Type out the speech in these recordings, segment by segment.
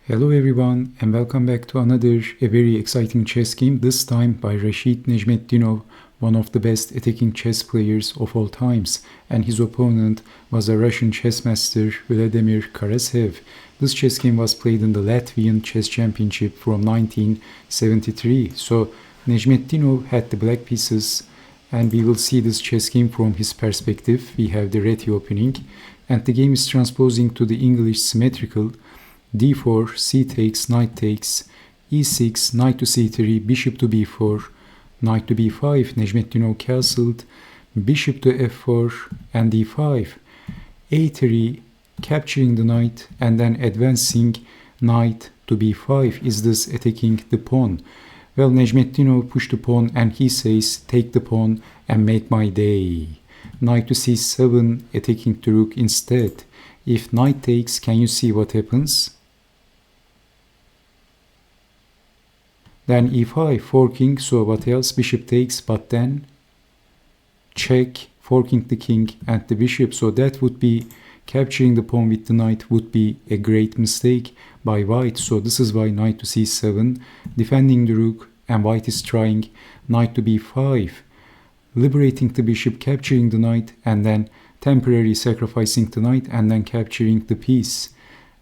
Hello everyone and welcome back to another very exciting chess game, this time by Rashid Nezhmetdinov, one of the best attacking chess players of all times, and his opponent was a Russian chess master Vladimir Karasev. This chess game was played in the Latvian chess championship from 1973. So Nezhmetdinov had the black pieces and we will see this chess game from his perspective. We have the red opening and the game is transposing to the English symmetrical. d4, c takes, knight takes, e6, knight to c3, bishop to b4, knight to b5, Nezhmetdinov castled, bishop to f4 and d5, a3, capturing the knight and then advancing knight to b5. Is this attacking the pawn? Well, Nezhmetdinov pushed the pawn and he says take the pawn and make my day. Knight to c7, attacking the rook instead. If knight takes, can you see what happens? Then e5, forking, so what else? Bishop takes, but then check, forking the king and the bishop. So that would be capturing the pawn with the knight would be a great mistake by white. So this is why knight to c7, defending the rook, and white is trying knight to b5, liberating the bishop, capturing the knight, and then temporarily sacrificing the knight and then capturing the piece.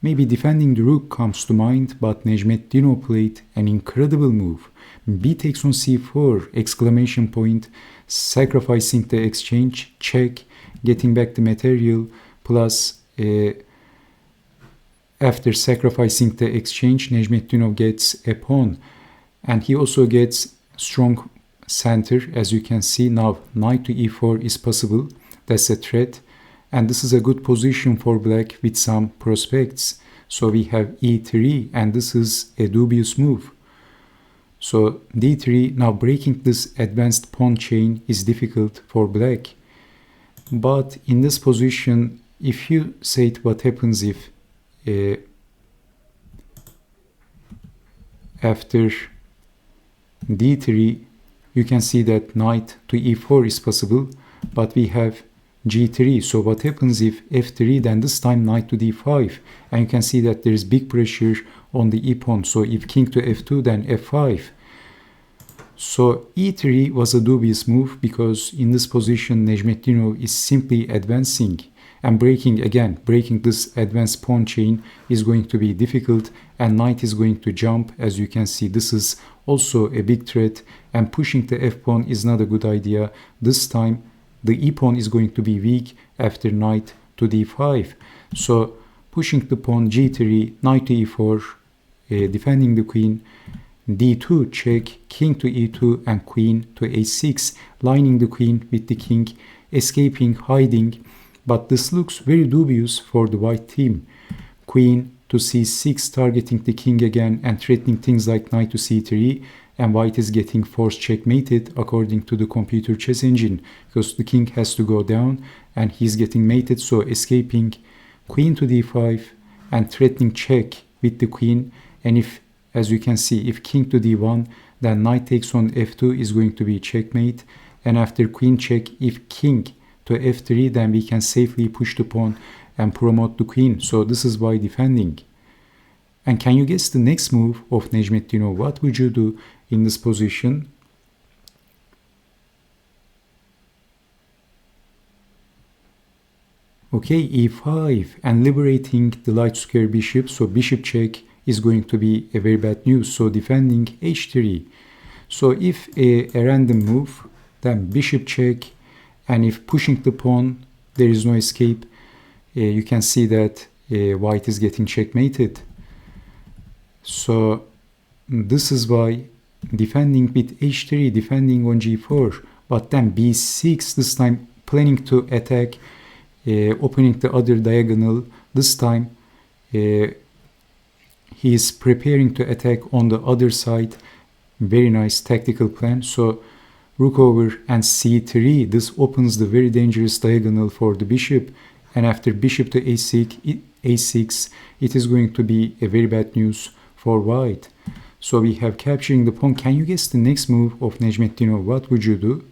Maybe defending the rook comes to mind, but Nezhmetdinov played an incredible move. B takes on c4, exclamation point, sacrificing the exchange, check, getting back the material, plus after sacrificing the exchange, Nezhmetdinov gets a pawn. And he also gets strong center, as you can see. Now knight to e4 is possible. That's a threat, and this is a good position for black with some prospects. So we have e3, and this is a dubious move. So d3, now breaking this advanced pawn chain is difficult for black. But in this position, if you say what happens if after d3, you can see that knight to e4 is possible, but we have g3. So what happens if f3, then this time knight to d5, and you can see that there is big pressure on the e-pawn. So if king to f2, then f5. So e3 was a dubious move because in this position Nezhmetdinov is simply advancing and breaking this advanced pawn chain is going to be difficult, and knight is going to jump. As you can see, this is also a big threat, and pushing the f-pawn is not a good idea. This time the e-pawn is going to be weak after knight to d5. So pushing the pawn, g3, knight to e4, defending the queen, d2, check, king to e2, and queen to a6, lining the queen with the king, escaping, hiding. But this looks very dubious for the white team. Queen to c6, targeting the king again and threatening things like knight to c3, and white is getting forced checkmated according to the computer chess engine, because the king has to go down and he's getting mated. So escaping, queen to d5 and threatening check with the queen. And if, as you can see, if king to d1, then knight takes on f2 is going to be checkmate. And after queen check, if king to f3, then we can safely push the pawn and promote the queen. So this is why defending. And can you guess the next move of Nezhmetdinov? What would you do in this position? Okay, e5 and liberating the light square bishop. So bishop check is going to be a very bad news. So defending h3. So if a random move, then bishop check, and if pushing the pawn, there is no escape. You can see that white is getting checkmated. So this is why defending with h3, defending on g4, but then b6, this time planning to attack, opening the other diagonal. This time he is preparing to attack on the other side. Very nice tactical plan. So rook over and c3, this opens the very dangerous diagonal for the bishop, and after bishop to a6, it is going to be a very bad news for white. So we have capturing the pawn. Can you guess the next move of Nezhmetdinov? What would you do?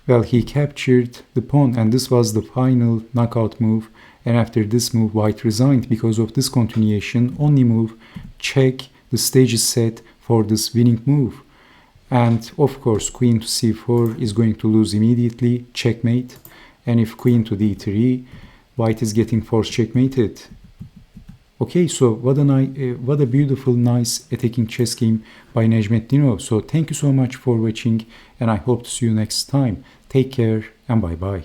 Well, he captured the pawn, and this was the final knockout move, and after this move white resigned. Because of this continuation, only move, check, the stage is set for this winning move. And of course queen to c4 is going to lose immediately, checkmate. And if queen to d3, white is getting force checkmated. Okay, so what a beautiful, nice attacking chess game by Nezhmetdinov. So thank you so much for watching, and I hope to see you next time. Take care and bye bye.